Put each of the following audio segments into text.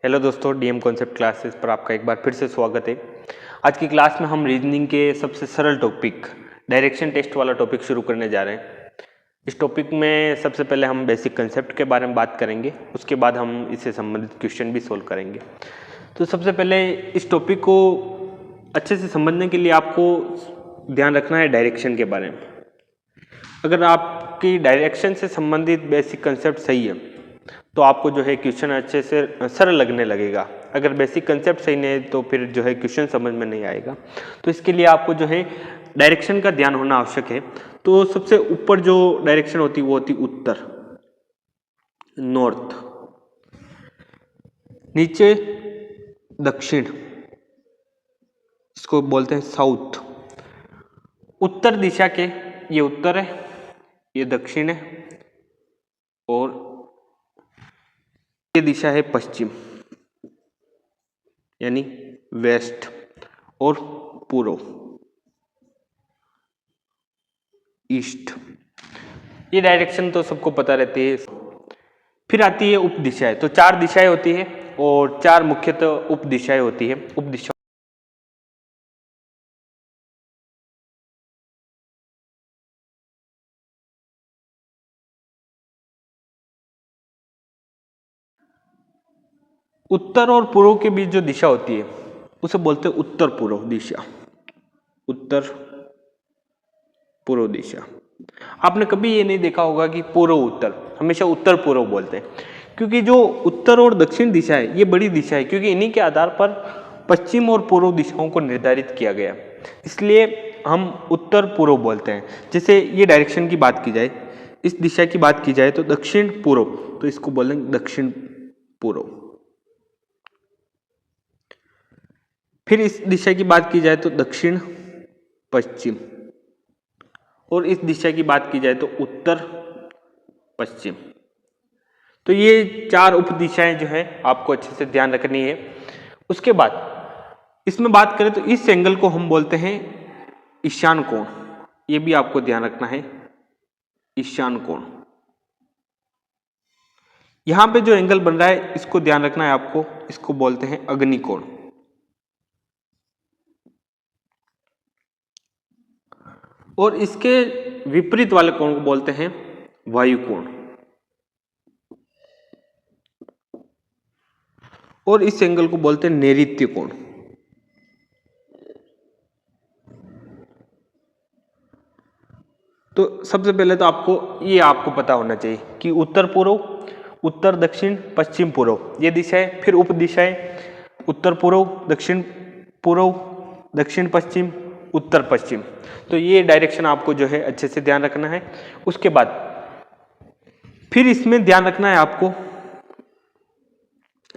Hello दोस्तों, DM concept classes पर आपका एक बार फिर से स्वागत है। आज की क्लास में हम रीजनिंग के सबसे सरल टॉपिक डायरेक्शन टेस्ट वाला टॉपिक शुरू करने जा रहे हैं। इस टॉपिक में सबसे पहले हम बेसिक कंसेप्ट के बारे में बात करेंगे, उसके बाद हम इससे संबंधित क्वेश्चन भी सोल्व करेंगे। तो सबसे पहले इस टॉपिक को अच्छे से समझने के लिए आपको ध्यान रखना है डायरेक्शन के बारे में। अगर आपकी डायरेक्शन से संबंधित बेसिक कंसेप्ट सही है तो आपको जो है क्वेश्चन अच्छे से सरल लगने लगेगा। अगर बेसिक कंसेप्ट सही नहीं है तो फिर जो है क्वेश्चन समझ में नहीं आएगा। तो इसके लिए आपको जो है डायरेक्शन का ध्यान होना आवश्यक है। तो सबसे ऊपर जो डायरेक्शन होती है वो होती उत्तर, नॉर्थ, नीचे दक्षिण, इसको बोलते हैं साउथ। उत्तर दिशा के ये उत्तर है, ये दक्षिण है और ये दिशा है पश्चिम यानी वेस्ट और पूर्व ईस्ट। ये डायरेक्शन तो सबको पता रहती है। फिर आती है उप दिशाएं। तो चार दिशाएं होती है और चार मुख्यतः उप दिशाएं होती है। उप दिशा उत्तर और पूर्व के बीच जो दिशा होती है उसे बोलते हैं उत्तर पूर्व दिशा। उत्तर पूर्व दिशा। आपने कभी ये नहीं देखा होगा कि पूर्व उत्तर, हमेशा उत्तर पूर्व बोलते हैं, क्योंकि जो उत्तर और दक्षिण दिशा है ये बड़ी दिशा है, क्योंकि इन्हीं के आधार पर पश्चिम और पूर्व दिशाओं को निर्धारित किया गया, इसलिए हम उत्तर पूर्व बोलते हैं। जैसे ये डायरेक्शन की बात की जाए, इस दिशा की बात की जाए तो दक्षिण पूर्व, तो इसको बोलेंगे दक्षिण पूर्व। फिर इस दिशा की बात की जाए तो दक्षिण पश्चिम, और इस दिशा की बात की जाए तो उत्तर पश्चिम। तो ये चार उप दिशाएं जो है आपको अच्छे से ध्यान रखनी है। उसके बाद इसमें बात करें तो इस एंगल को हम बोलते हैं ईशान कोण। ये भी आपको ध्यान रखना है, ईशान कोण। यहां पे जो एंगल बन रहा है इसको ध्यान रखना है आपको, इसको बोलते हैं अग्निकोण। और इसके विपरीत वाले कोण को बोलते हैं वायु कोण। और इस एंगल को बोलते हैं नैऋत्य कोण। तो सबसे पहले तो आपको पता होना चाहिए कि उत्तर पूर्व, उत्तर दक्षिण पश्चिम पूर्व ये दिशाएं, फिर उप दिशाएं उत्तर पूर्व, दक्षिण पूर्व, दक्षिण पश्चिम, उत्तर पश्चिम। तो ये डायरेक्शन आपको जो है अच्छे से ध्यान रखना है। उसके बाद फिर इसमें ध्यान रखना है आपको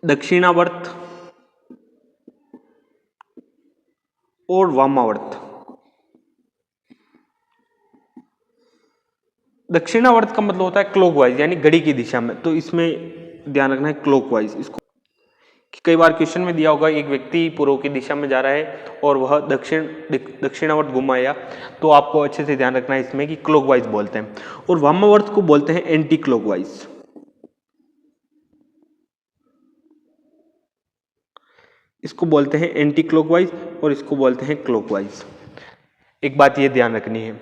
दक्षिणावर्त और वामावर्त। दक्षिणावर्त का मतलब होता है क्लॉकवाइज यानी घड़ी की दिशा में, तो इसमें ध्यान रखना है क्लॉकवाइज। इसको कई बार क्वेश्चन में दिया होगा एक व्यक्ति पूर्व की दिशा में जा रहा है और वह दक्षिणावर्त घुमाया, तो आपको अच्छे से ध्यान रखना है इसमें कि क्लॉकवाइज बोलते हैं। और वामावर्त को बोलते हैं एंटी क्लॉकवाइज। इसको बोलते हैं एंटी क्लॉकवाइज और इसको बोलते हैं क्लॉकवाइज। एक बात ये ध्यान रखनी है।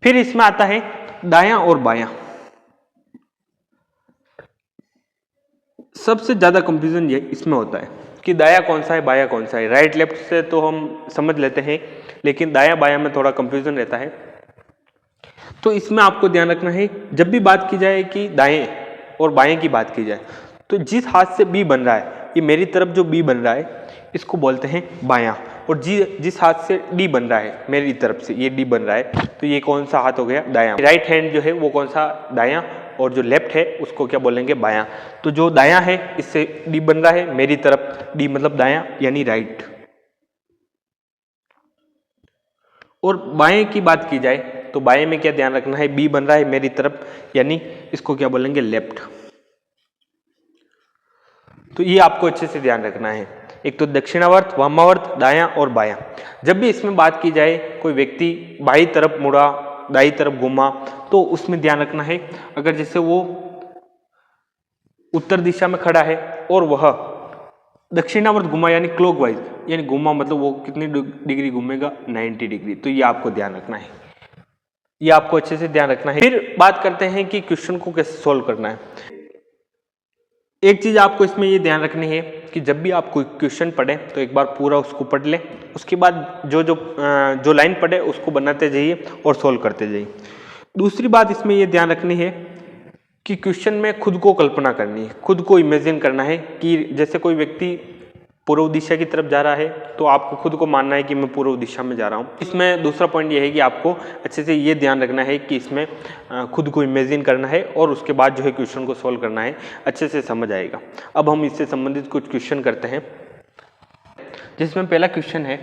फिर इसमें आता है दायां और बायां। सबसे ज्यादा कंफ्यूजन ये इसमें होता है कि दाया कौन सा है बाया कौन सा है। राइट लेफ्ट से तो हम समझ लेते हैं, लेकिन दाया बाया में थोड़ा कंफ्यूजन रहता है। तो इसमें आपको ध्यान रखना है, जब भी बात की जाए कि दाएं और बाएं की बात की जाए, तो जिस हाथ से बी बन रहा है, ये मेरी तरफ जो बी बन रहा है इसको बोलते हैं बायां, और जिस हाथ से डी बन रहा है मेरी तरफ से ये डी बन रहा है, तो ये कौन सा हाथ हो गया दायां। राइट हैंड जो है वो कौन सा दायां, और जो लेफ्ट है उसको क्या बोलेंगे बायां। तो जो दायां है इससे डी बन रहा है मेरी तरफ, डी मतलब दायां यानी राइट। और बाएं की बात की जाए तो बाएं में क्या ध्यान रखना है, बी बन रहा है मेरी तरफ यानी इसको क्या बोलेंगे लेफ्ट। तो ये आपको अच्छे से ध्यान रखना है। एक तो दक्षिणावर्त, वामावर्त, दायां और बायां। जब भी इसमें बात की जाए कोई व्यक्ति बाई तरफ मुड़ा, दाई तरफ घूमा, तो उसमें ध्यान रखना है, अगर जैसे वो उत्तर दिशा में खड़ा है और वह दक्षिणावर्त घुमा यानी क्लॉकवाइज, यानी घुमा मतलब वो कितनी डिग्री घूमेगा, 90 डिग्री। तो ये आपको ध्यान रखना है, ये आपको अच्छे से ध्यान रखना है। फिर बात करते हैं कि क्वेश्चन को कैसे सोल्व करना है। एक चीज आपको इसमें ये ध्यान रखनी है कि जब भी आप कोई क्वेश्चन पढ़े तो एक बार पूरा उसको पढ़ लें, उसके बाद जो लाइन पढ़े उसको बनाते जाइए और सोल्व करते जाइए। दूसरी बात इसमें ये ध्यान रखनी है कि क्वेश्चन में खुद को कल्पना करनी है, खुद को इमेजिन करना है कि जैसे कोई व्यक्ति पूर्व दिशा की तरफ जा रहा है तो आपको खुद को मानना है कि मैं पूर्व दिशा में जा रहा हूँ। इसमें दूसरा पॉइंट ये है कि आपको अच्छे से ये ध्यान रखना है कि इसमें खुद को इमेजिन करना है और उसके बाद जो है क्वेश्चन को सोल्व करना है, अच्छे से समझ आएगा। अब हम इससे संबंधित कुछ क्वेश्चन करते हैं, जिसमें पहला क्वेश्चन है,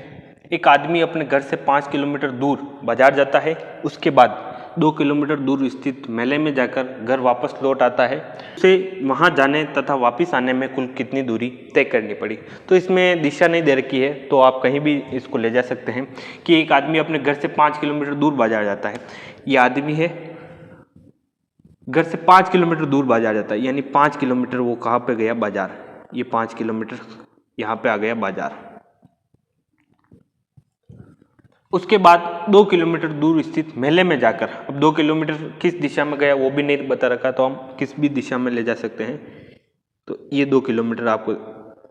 एक आदमी अपने घर से 5 किलोमीटर दूर बाजार जाता है, उसके बाद 2 किलोमीटर दूर स्थित मेले में जाकर घर वापस लौट आता है, उसे वहां जाने तथा वापस आने में कुल कितनी दूरी तय करनी पड़ी। तो इसमें दिशा नहीं दे रखी है, तो आप कहीं भी इसको ले जा सकते हैं कि एक आदमी अपने घर से 5 किलोमीटर दूर बाजार जाता है। ये आदमी है, घर से 5 किलोमीटर दूर बाजार जाता है, यानी 5 किलोमीटर वो कहाँ पे गया, बाजार। ये 5 किलोमीटर यहाँ पे आ गया बाजार। उसके बाद 2 किलोमीटर दूर स्थित मेले में जाकर, अब 2 किलोमीटर किस दिशा में गया वो भी नहीं बता रखा, तो हम किस भी दिशा में ले जा सकते हैं। तो ये 2 किलोमीटर आपको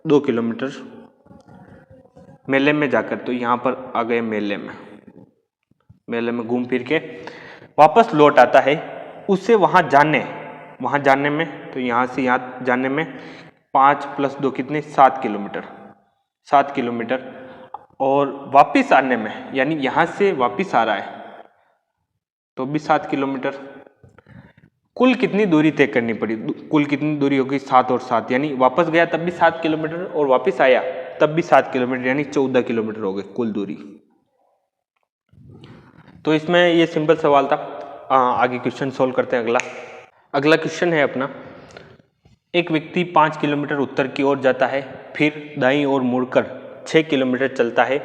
2 किलोमीटर मेले में जाकर, तो यहाँ पर आ गए मेले में घूम फिर के वापस लौट आता है। उससे वहाँ जाने में, तो यहाँ से यहाँ जाने में 5 + 2 कितने, 7 किलोमीटर। और वापिस आने में, यानी यहाँ से वापिस आ रहा है तो भी 7 किलोमीटर। कुल कितनी दूरी तय करनी पड़ी, कुल कितनी दूरी होगी, 7 और 7, यानी वापस गया तब भी 7 किलोमीटर और वापस आया तब भी 7 किलोमीटर, यानी 14 किलोमीटर हो गए कुल दूरी। तो इसमें ये सिंपल सवाल था। आगे क्वेश्चन सोल्व करते हैं। अगला क्वेश्चन है अपना, एक व्यक्ति 5 किलोमीटर उत्तर की ओर जाता है, फिर दाईं ओर मुड़कर 6 किलोमीटर चलता है,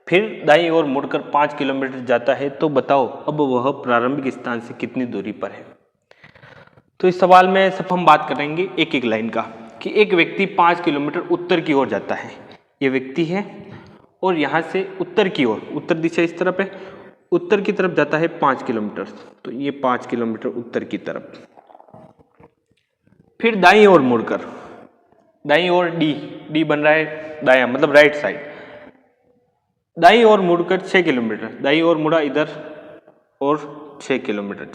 फिर दाईं ओर मुड़कर 5 किलोमीटर जाता है, तो बताओ अब वह प्रारंभिक स्थान से कितनी दूरी पर है। तो इस सवाल में सब हम बात करेंगे एक एक लाइन का, कि एक व्यक्ति 5 किलोमीटर उत्तर की ओर जाता है, ये व्यक्ति है और यहाँ से उत्तर की ओर, उत्तर दिशा इस तरफ है, उत्तर की तरफ जाता है 5 किलोमीटर, तो ये 5 किलोमीटर उत्तर की तरफ। फिर दाईं ओर मुड़कर, दाईं ओर डी बन रहा है दायां, मतलब राइट साइड, दाईं ओर मुड़कर 6 किलोमीटर, दाईं ओर मुड़ा इधर और 6 किलोमीटर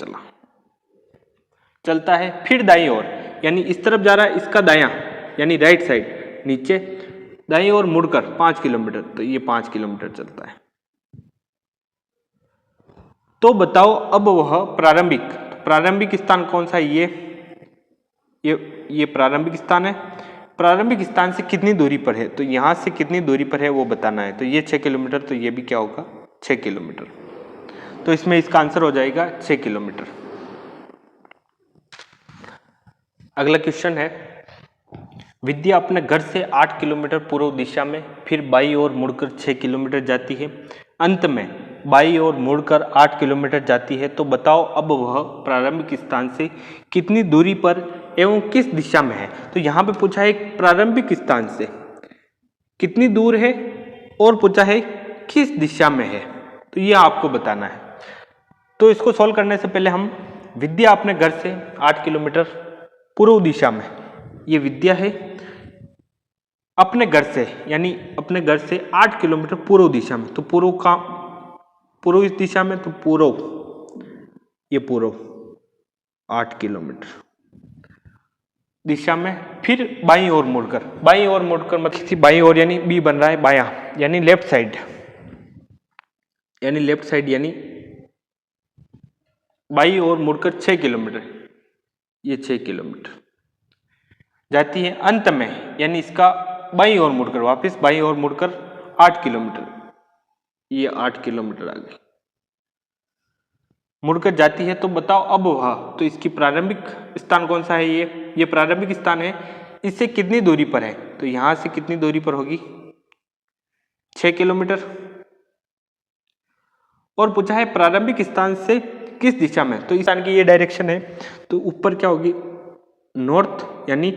चलता है। फिर दाईं ओर, यानी इस तरफ जा रहा है, इसका दायां यानी राइट साइड नीचे, दाईं ओर मुड़कर 5 किलोमीटर, तो ये 5 किलोमीटर चलता है। तो बताओ अब वह प्रारंभिक स्थान कौन सा है, ये प्रारंभिक स्थान है, प्रारंभिक स्थान से कितनी दूरी पर है, तो यहां से कितनी दूरी पर है वो बताना है। तो ये 6 किलोमीटर, तो ये भी क्या होगा, 6 किलोमीटर। तो इसमें इसका आंसर हो जाएगा 6 किलोमीटर। अगला क्वेश्चन है, विद्या अपने घर से 8 किलोमीटर पूर्व दिशा में, फिर बाईं ओर मुड़कर 6 किलोमीटर जाती है, अंत में बाईं ओर मुड़कर 8 किलोमीटर जाती है, तो बताओ अब वह प्रारंभिक स्थान से कितनी दूरी पर एवं किस दिशा में है। तो यहाँ पे पूछा है प्रारंभिक स्थान से कितनी दूर है और पूछा है किस दिशा में है, तो ये आपको बताना है। तो इसको सॉल्व करने से पहले हम, विद्या अपने घर से 8 किलोमीटर पूर्व दिशा में, ये विद्या है अपने घर से, यानी अपने घर से 8 किलोमीटर पूर्व दिशा में, तो पूर्व इस दिशा में, तो ये पूर्व 8 किलोमीटर दिशा में। फिर बाईं ओर मुड़कर मतलब बाईं ओर यानी बी बन रहा है बायां, यानी लेफ्ट साइड, यानी बाईं ओर मुड़कर 6 किलोमीटर, ये 6 किलोमीटर जाती है। अंत में यानी इसका बाईं ओर मुड़कर, वापस बाईं ओर मुड़कर 8 किलोमीटर, ये 8 किलोमीटर आगे मुड़कर जाती है। तो बताओ अब वह, तो इसकी प्रारंभिक स्थान कौन सा है, ये प्रारंभिक स्थान है, इससे कितनी दूरी पर है, तो यहां से कितनी दूरी पर होगी, 6 किलोमीटर। और पूछा है प्रारंभिक स्थान से किस दिशा में, तो इस स्थान की ये डायरेक्शन है, तो ऊपर क्या होगी, नॉर्थ, यानी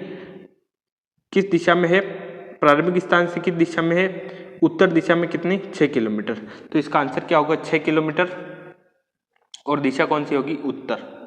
किस दिशा में है, प्रारंभिक स्थान से किस दिशा में है, उत्तर दिशा में कितनी, 6 किलोमीटर। तो इसका आंसर क्या होगा, 6 किलोमीटर, और दिशा कौन सी होगी, उत्तर।